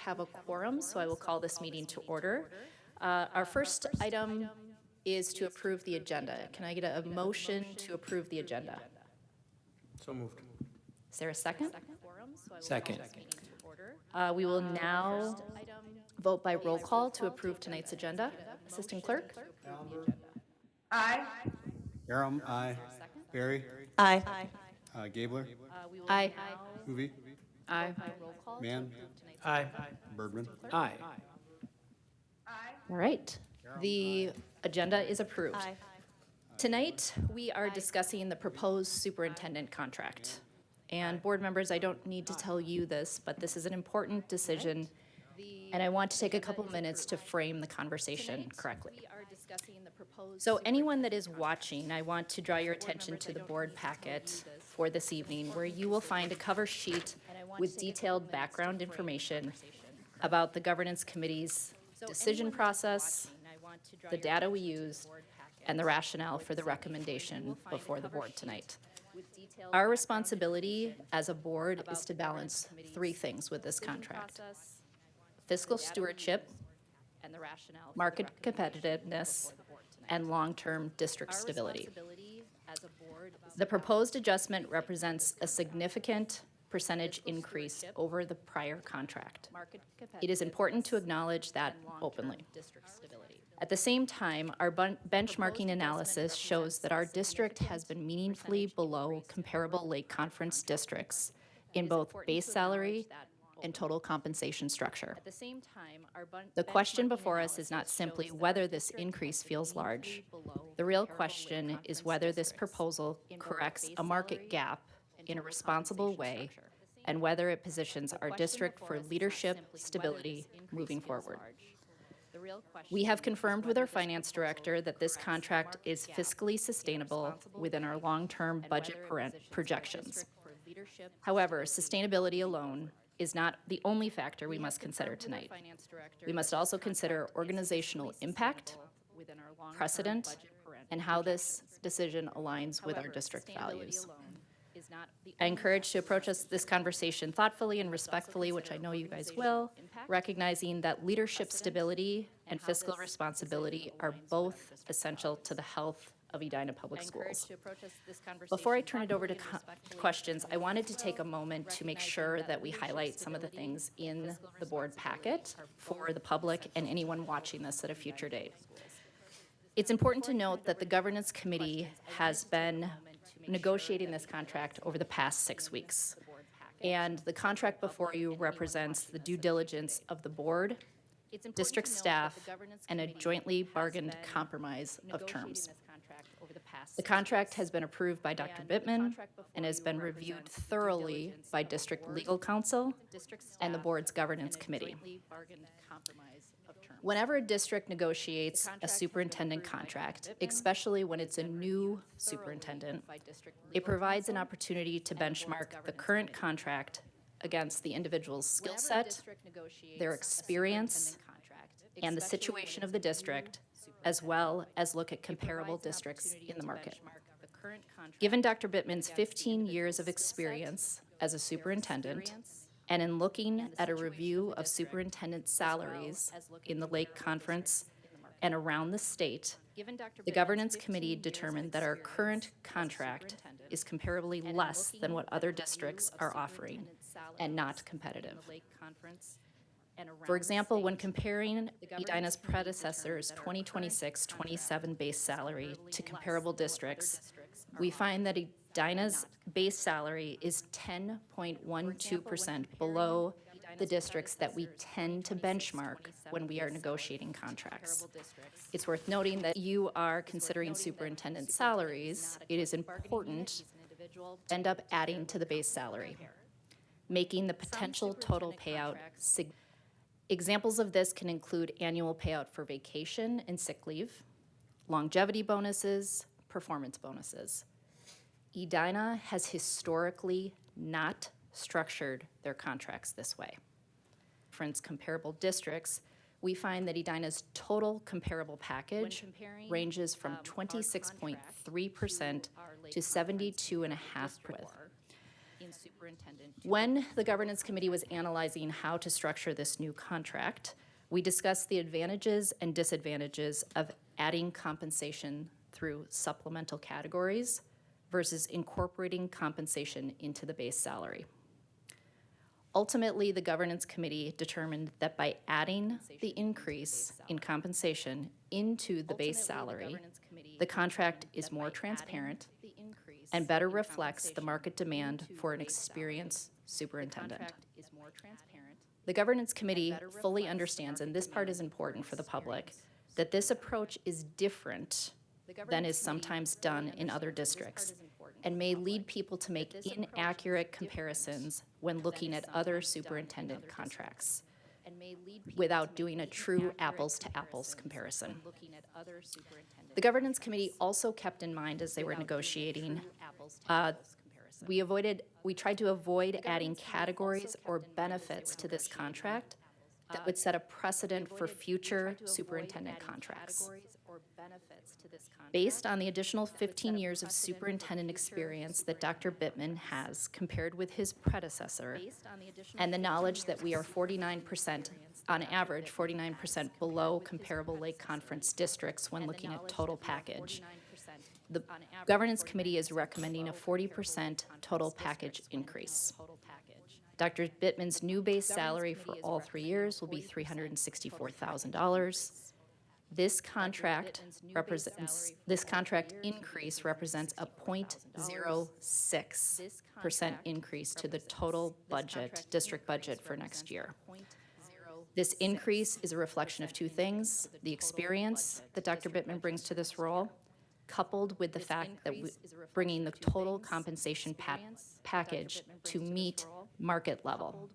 have a quorum, so I will call this meeting to order. Our first item is to approve the agenda. Can I get a motion to approve the agenda? So moved. Is there a second? Second. We will now vote by roll call to approve tonight's agenda. Assistant Clerk? Aye. Aram, aye. Barry? Aye. Gabler? Aye. Hoovy? Aye. Mann? Aye. Birdman? Aye. All right. The agenda is approved. Tonight, we are discussing the proposed superintendent contract. And board members, I don't need to tell you this, but this is an important decision, and I want to take a couple minutes to frame the conversation correctly. So anyone that is watching, I want to draw your attention to the board packet for this evening, where you will find a cover sheet with detailed background information about the governance committee's decision process, the data we used, and the rationale for the recommendation before the board tonight. Our responsibility as a board is to balance three things with this contract: fiscal stewardship, market competitiveness, and long-term district stability. The proposed adjustment represents a significant percentage increase over the prior contract. It is important to acknowledge that openly. At the same time, our benchmarking analysis shows that our district has been meaningfully below comparable Lake Conference districts in both base salary and total compensation structure. The question before us is not simply whether this increase feels large. The real question is whether this proposal corrects a market gap in a responsible way and whether it positions our district for leadership stability moving forward. We have confirmed with our finance director that this contract is fiscally sustainable within our long-term budget projections. However, sustainability alone is not the only factor we must consider tonight. We must also consider organizational impact, precedent, and how this decision aligns with our district values. I encourage to approach this conversation thoughtfully and respectfully, which I know you guys will, recognizing that leadership stability and fiscal responsibility are both essential to the health of Edina Public Schools. Before I turn it over to questions, I wanted to take a moment to make sure that we highlight some of the things in the board packet for the public and anyone watching this at a future date. It's important to note that the governance committee has been negotiating this contract over the past 6 weeks. And the contract before you represents the due diligence of the board, district staff, and a jointly bargained compromise of terms. The contract has been approved by Dr. Bittman and has been reviewed thoroughly by district legal counsel and the board's governance committee. Whenever a district negotiates a superintendent contract, especially when it's a new superintendent, it provides an opportunity to benchmark the current contract against the individual's skill set, their experience, and the situation of the district, as well as look at comparable districts in the market. Given Dr. Bittman's 15 years of experience as a superintendent, and in looking at a review of superintendent salaries in the Lake Conference and around the state, the governance committee determined that our current contract is comparably less than what other districts are offering and not competitive. For example, when comparing Edina's predecessor's 2026-27 base salary to comparable districts, we find that Edina's base salary is 10.12% below the districts that we tend to benchmark when we are negotiating contracts. It's worth noting that you are considering superintendent salaries. It is important to end up adding to the base salary, making the potential total payout significant. Examples of this can include annual payout for vacation and sick leave, longevity bonuses, performance bonuses. Edina has historically not structured their contracts this way. For comparable districts, we find that Edina's total comparable package ranges from 26.3% to 72.5%. When the governance committee was analyzing how to structure this new contract, we discussed the advantages and disadvantages of adding compensation through supplemental categories versus incorporating compensation into the base salary. Ultimately, the governance committee determined that by adding the increase in compensation into the base salary, the contract is more transparent and better reflects the market demand for an experienced superintendent. The governance committee fully understands, and this part is important for the public, that this approach is different than is sometimes done in other districts and may lead people to make inaccurate comparisons when looking at other superintendent contracts without doing a true apples-to-apples comparison. The governance committee also kept in mind as they were negotiating, we tried to avoid adding categories or benefits to this contract that would set a precedent for future superintendent contracts. Based on the additional 15 years of superintendent experience that Dr. Bittman has compared with his predecessor, and the knowledge that we are 49%, on average, 49% below comparable Lake Conference districts when looking at total package, the governance committee is recommending a 40% total package increase. Dr. Bittman's new base salary for all 3 years will be $364,000. This contract increase represents a 0.06% increase to the total budget, district budget for next year. This increase is a reflection of two things: the experience that Dr. Bittman brings to this role, coupled with the fact that bringing the total compensation package to meet market level.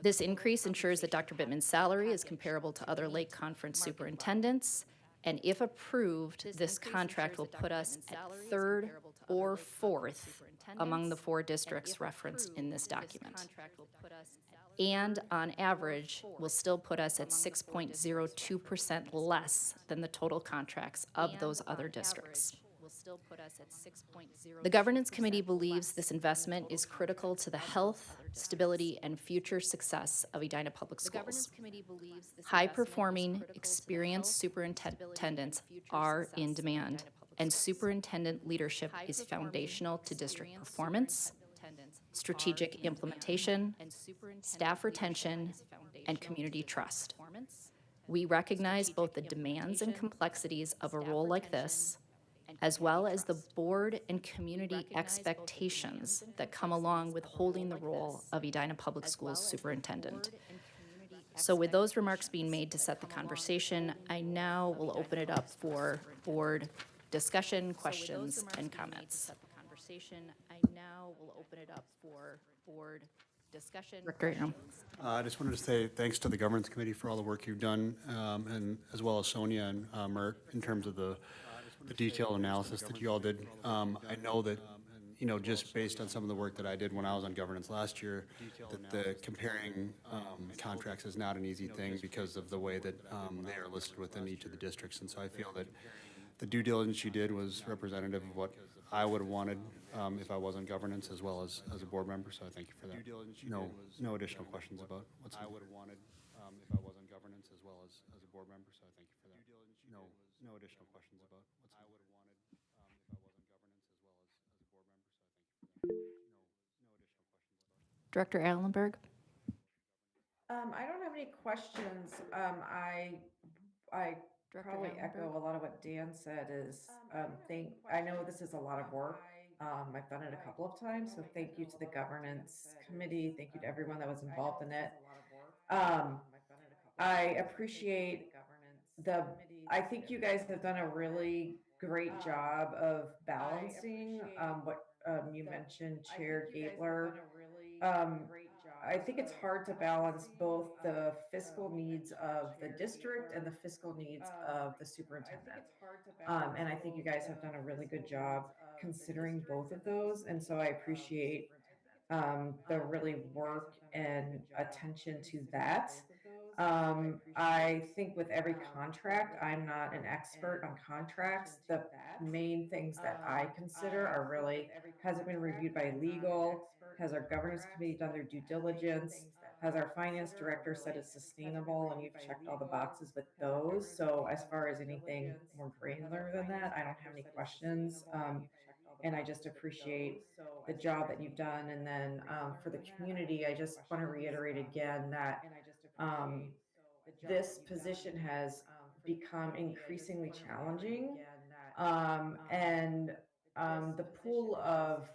This increase ensures that Dr. Bittman's salary is comparable to other Lake Conference superintendents, and if approved, this contract will put us at third or fourth among the 4 districts referenced in this document. And on average, will still put us at 6.02% less than the total contracts of those other districts. The governance committee believes this investment is critical to the health, stability, and future success of Edina Public Schools. High-performing, experienced superintendents are in demand, and superintendent leadership is foundational to district performance, strategic implementation, staff retention, and community trust. We recognize both the demands and complexities of a role like this, as well as the board and community expectations that come along with holding the role of Edina Public Schools superintendent. So with those remarks being made to set the conversation, I now will open it up for board discussion, questions, and comments. Director Aram. I just wanted to say thanks to the governance committee for all the work you've done, and as well as Sonia and Mert in terms of the detailed analysis that you all did. I know that, just based on some of the work that I did when I was on governance last year, that the comparing contracts is not an easy thing because of the way that they are listed within each of the districts. And so I feel that the due diligence you did was representative of what I would have wanted if I was on governance as well as a board member, so I thank you for that. No additional questions about what's I would have wanted if I was on governance as well as a board member, so I thank you for that. No additional questions about what's I would have wanted if I was on governance as well as a board member, so I thank you for that. No additional questions about. Director Allenberg. I don't have any questions. I probably echo a lot of what Dan said is, I know this is a lot of work. I've done it a couple of times, so thank you to the governance committee. Thank you to everyone that was involved in it. I appreciate I think you guys have done a really great job of balancing, what, you mentioned, Chair Gabler. I think it's hard to balance both the fiscal needs of the district and the fiscal needs of the superintendent. And I think you guys have done a really good job considering both of those. And so I appreciate the really work and attention to that. I think with every contract, I'm not an expert on contracts. The main things that I consider are really, has it been reviewed by legal? Has our governance committee done their due diligence? Has our finance director said it's sustainable? And you've checked all the boxes with those. So as far as anything more granular than that, I don't have any questions. And I just appreciate the job that you've done. And then for the community, I just want to reiterate again that this position has become increasingly challenging. And the pool of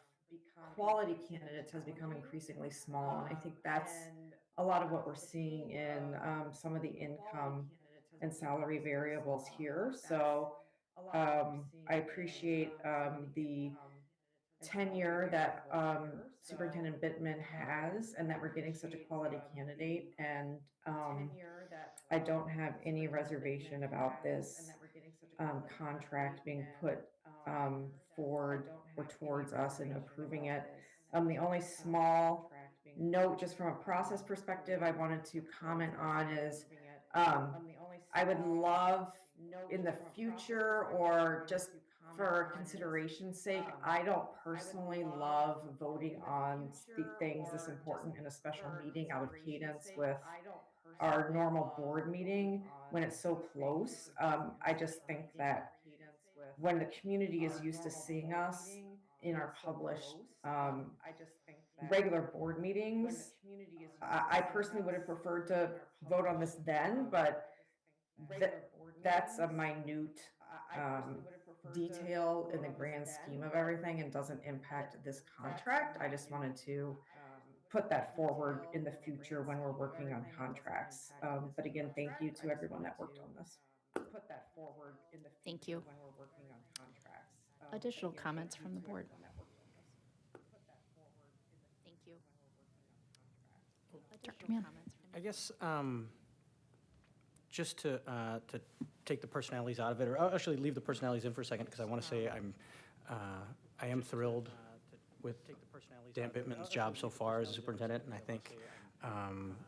quality candidates has become increasingly small. And I think that's a lot of what we're seeing in some of the income and salary variables here. So I appreciate the tenure that Superintendent Bittman has, and that we're getting such a quality candidate. And I don't have any reservation about this contract being put forward or towards us and approving it. The only small note, just from a process perspective, I wanted to comment on is I would love in the future, or just for consideration's sake, I don't personally love voting on things this important in a special meeting out of cadence with our normal board meeting when it's so close. I just think that when the community is used to seeing us in our published regular board meetings, I personally would have preferred to vote on this then, but that's a minute detail in the grand scheme of everything and doesn't impact this contract. I just wanted to put that forward in the future when we're working on contracts. But again, thank you to everyone that worked on this. Thank you. Additional comments from the board? Thank you. Dr. Mann? I guess just to take the personalities out of it, or I'll actually leave the personalities in for a second, because I want to say I am thrilled with Dan Bittman's job so far as a superintendent, and I think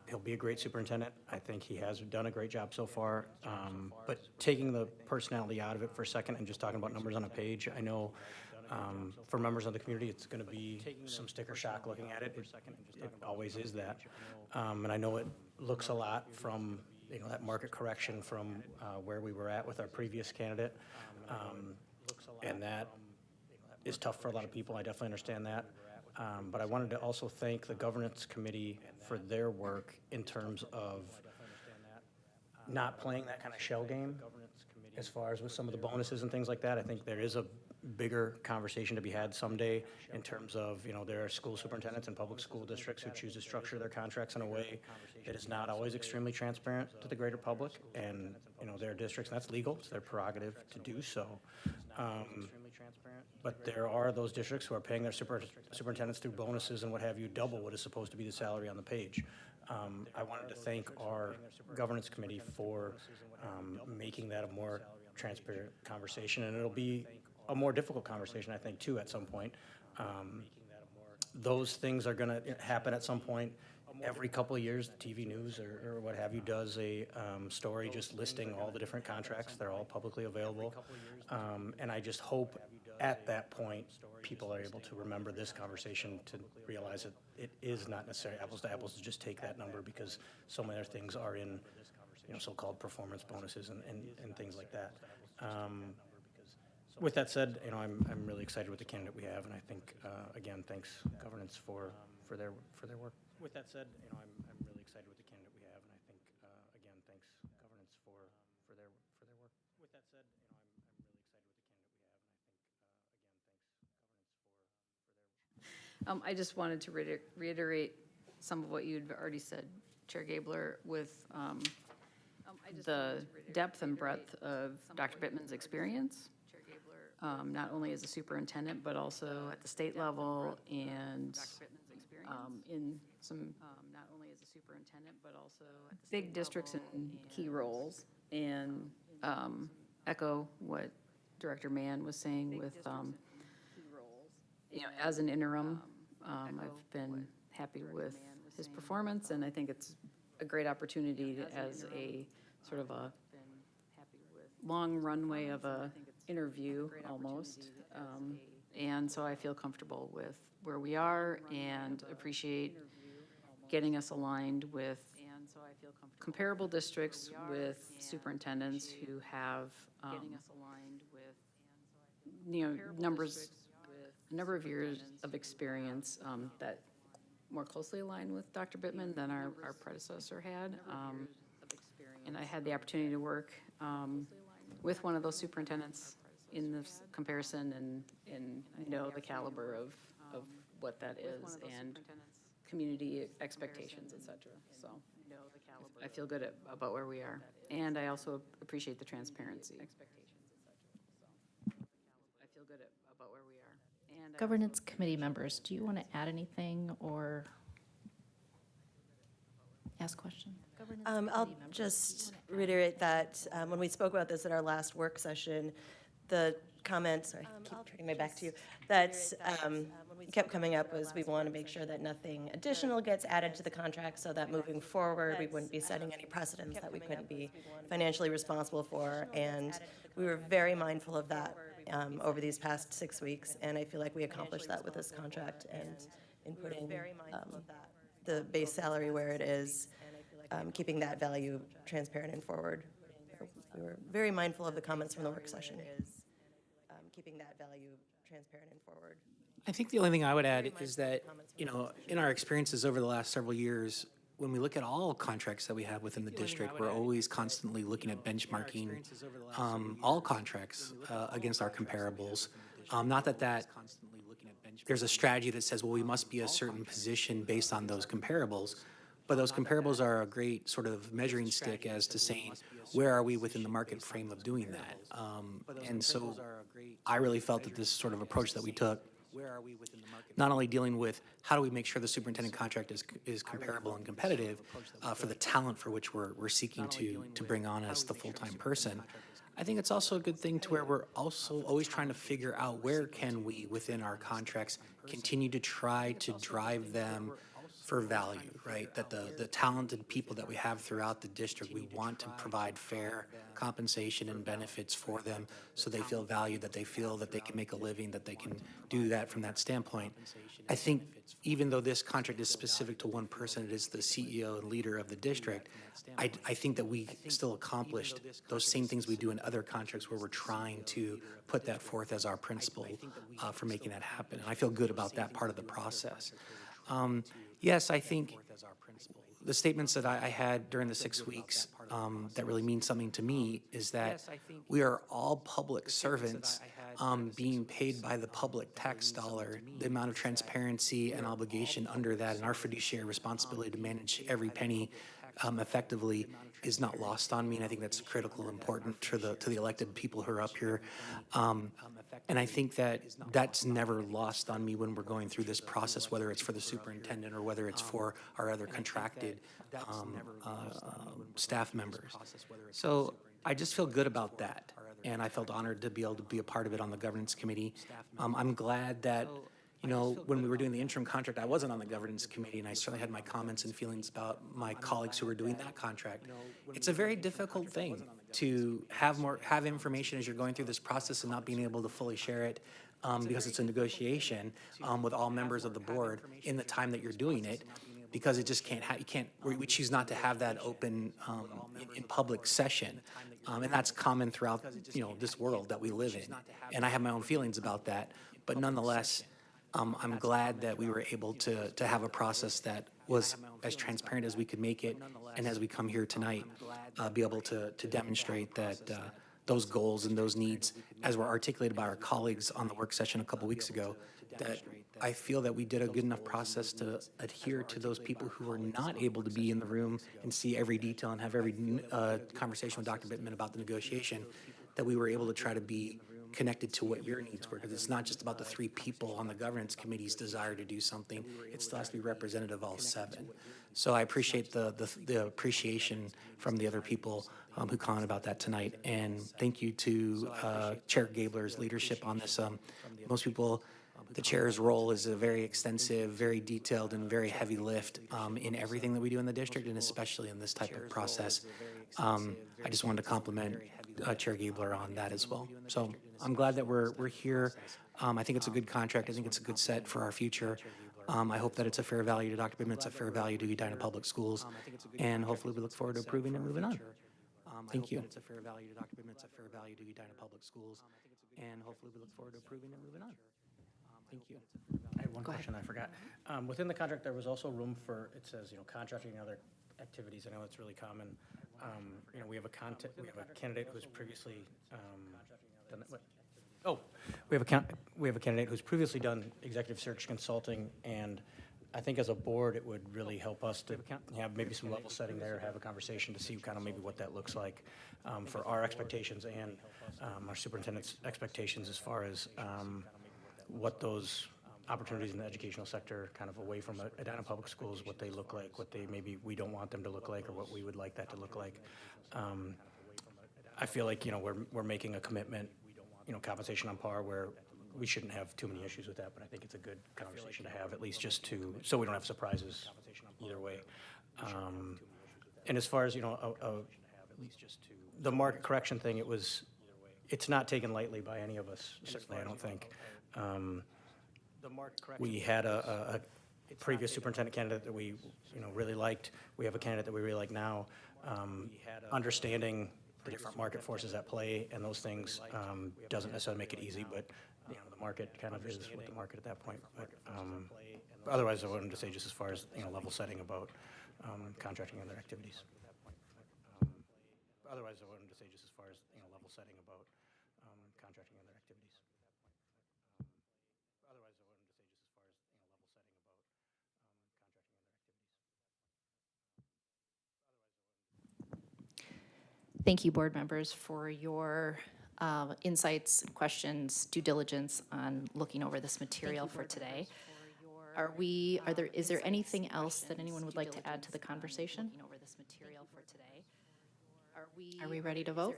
he'll be a great superintendent. I think he has done a great job so far. But taking the personality out of it for a second and just talking about numbers on a page, I know for members of the community, it's going to be some sticker shock looking at it. It always is that. And I know it looks a lot from that market correction from where we were at with our previous candidate. And that is tough for a lot of people. I definitely understand that. But I wanted to also thank the governance committee for their work in terms of not playing that kind of shell game as far as with some of the bonuses and things like that. I think there is a bigger conversation to be had someday in terms of, there are school superintendents and public school districts who choose to structure their contracts in a way that is not always extremely transparent to the greater public. And, their districts, and that's legal, it's their prerogative to do so. But there are those districts who are paying their superintendents through bonuses and what have you, double what is supposed to be the salary on the page. I wanted to thank our governance committee for making that a more transparent conversation, and it'll be a more difficult conversation, I think, too, at some point. Those things are going to happen at some point. Every couple of years, the TV news or what have you does a story just listing all the different contracts. They're all publicly available. And I just hope at that point, people are able to remember this conversation to realize that it is not necessarily apples to apples to just take that number, because so many other things are in, so-called performance bonuses and things like that. With that said, I'm really excited with the candidate we have, and I think, again, thanks governance for their work. With that said, I'm really excited with the candidate we have, and I think, again, thanks governance for their work. With that said, I'm really excited with the candidate we have, and I think, again, thanks governance for their. I just wanted to reiterate some of what you'd already said, Chair Gabler, with the depth and breadth of Dr. Bittman's experience, not only as a superintendent, but also at the state level and in some big districts and key roles. And echo what Director Mann was saying with, as an interim, I've been happy with his performance, and I think it's a great opportunity as a sort of a long runway of a interview almost. And so I feel comfortable with where we are and appreciate getting us aligned with comparable districts with superintendents who have, a number of years of experience that more closely align with Dr. Bittman than our predecessor had. And I had the opportunity to work with one of those superintendents in this comparison and know the caliber of what that is and community expectations, et cetera. So I feel good about where we are. And I also appreciate the transparency. I feel good about where we are. And Governance committee members, do you want to add anything or ask questions? I'll just reiterate that when we spoke about this at our last work session, the comments, sorry, I keep turning my back to you, that kept coming up was we want to make sure that nothing additional gets added to the contract so that moving forward, we wouldn't be setting any precedents that we couldn't be financially responsible for. And we were very mindful of that over these past 6 weeks, and I feel like we accomplished that with this contract and in putting the base salary where it is, keeping that value transparent and forward. We were very mindful of the comments from the work session. Keeping that value transparent and forward. I think the only thing I would add is that, you know, in our experiences over the last several years, when we look at all contracts that we have within the district, we're always constantly looking at benchmarking all contracts against our comparables. Not that there's a strategy that says, well, we must be a certain position based on those comparables, but those comparables are a great sort of measuring stick as to saying, where are we within the market frame of doing that? And so I really felt that this sort of approach that we took, not only dealing with how do we make sure the superintendent contract is comparable and competitive for the talent for which we're seeking to bring on as the full-time person, I think it's also a good thing to where we're also always trying to figure out where can we, within our contracts, continue to try to drive them for value, right? That the talented people that we have throughout the district, we want to provide fair compensation and benefits for them so they feel valued, that they feel that they can make a living, that they can do that from that standpoint. I think even though this contract is specific to one person, it is the CEO and leader of the district, I think that we still accomplished those same things we do in other contracts where we're trying to put that forth as our principle for making that happen. And I feel good about that part of the process. Yes, I think the statements that I had during the 6 weeks that really mean something to me is that we are all public servants being paid by the public tax dollar. The amount of transparency and obligation under that and our fiduciary responsibility to manage every penny effectively is not lost on me, and I think that's critical and important to the elected people who are up here. And I think that that's never lost on me when we're going through this process, whether it's for the superintendent or whether it's for our other contracted staff members. So I just feel good about that, and I felt honored to be able to be a part of it on the governance committee. I'm glad that, you know, when we were doing the interim contract, I wasn't on the governance committee, and I certainly had my comments and feelings about my colleagues who were doing that contract. It's a very difficult thing to have information as you're going through this process and not being able to fully share it because it's a negotiation with all members of the board in the time that you're doing it, because it just we choose not to have that open in public session. And that's common throughout, you know, this world that we live in. And I have my own feelings about that, but nonetheless, I'm glad that we were able to have a process that was as transparent as we could make it, and as we come here tonight, be able to demonstrate that those goals and those needs, as were articulated by our colleagues on the work session a couple weeks ago, that I feel that we did a good enough process to adhere to those people who were not able to be in the room and see every detail and have every conversation with Dr. Bittman about the negotiation, that we were able to try to be connected to what your needs were, because it's not just about the 3 people on the governance committee's desire to do something. It still has to be representative of all 7. So I appreciate the appreciation from the other people who commented about that tonight. And thank you to Chair Gabler's leadership on this. Most people the chair's role is a very extensive, very detailed, and very heavy lift in everything that we do in the district, and especially in this type of process. I just wanted to compliment Chair Gabler on that as well. So I'm glad that we're here. I think it's a good contract. I think it's a good set for our future. I hope that it's a fair value to Dr. Bittman, it's a fair value to Edina Public Schools, and hopefully we look forward to approving and moving on. Thank you. It's a fair value to Dr. Bittman, it's a fair value to Edina Public Schools, and hopefully we look forward to approving and moving on. Thank you. I had one question I forgot. Within the contract, there was also room for, it says, contracting and other activities. I know it's really common. We have a candidate who's previously done that. Oh, we have a candidate who's previously done executive search consulting, and I think as a board, it would really help us to have maybe some level setting there, have a conversation to see kind of maybe what that looks like for our expectations and our superintendent's expectations as far as what those opportunities in the educational sector, kind of away from Edina Public Schools, what they look like, what they maybe we don't want them to look like, or what we would like that to look like. I feel like, we're making a commitment, compensation on par, where we shouldn't have too many issues with that, but I think it's a good conversation to have, at least just so we don't have surprises either way. And as far as, the market correction thing, it's not taken lightly by any of us, certainly, I don't think. We had a previous superintendent candidate that we, really liked. We have a candidate that we really like now. Understanding the different market forces at play and those things doesn't necessarily make it easy, but, the market kind of is with the market at that point. But otherwise, I wanted to say just as far as, level setting about contracting and other activities. Otherwise, I wanted to say just as far as, level setting about contracting and other activities. Otherwise, I wanted to say just as far as, level setting about contracting and other activities. Thank you, board members, for your insights, questions, due diligence on looking over this material for today. Is there anything else that anyone would like to add to the conversation? Are we ready to vote?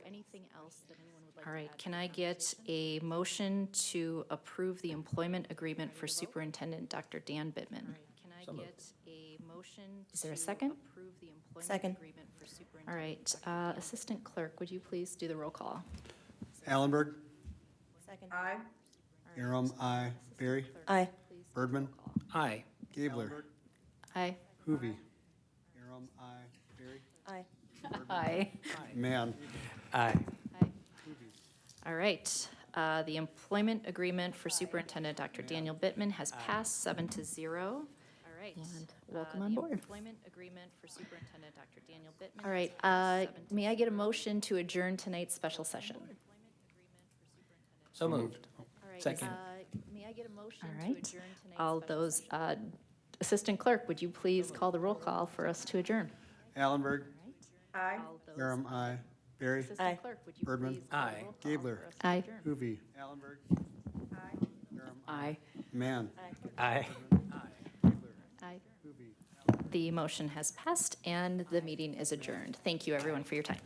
All right, can I get a motion to approve the employment agreement for Superintendent Dr. Dan Bittman? Is there a second? Second. All right, Assistant Clerk, would you please do the roll call? Allenberg, Second. Aye. Aram, aye. Barry, Aye. Birdman, Aye. Gabler, Aye. Hoovy, Aram, aye. Barry, Aye. Aye. Mann. Aye. All right, the employment agreement for Superintendent Dr. Daniel Bittman has passed 7-0. All right. And welcome on board. Employment agreement for Superintendent Dr. Daniel Bittman. All right, may I get a motion to adjourn tonight's special session? So moved. All right, Second. May I get a motion to adjourn tonight's all those, Assistant Clerk, would you please call the roll call for us to adjourn? Allenberg, Aye. Aram, aye. Barry, Assistant Aye. Clerk, would you Birdman. please call the Aye. roll call Gabler. for us to Aye. adjourn? Hoovy, Allenberg, Aram, Aye. Mann. Aye. Aye. The motion has passed and the meeting is adjourned. Thank you, everyone, for your time.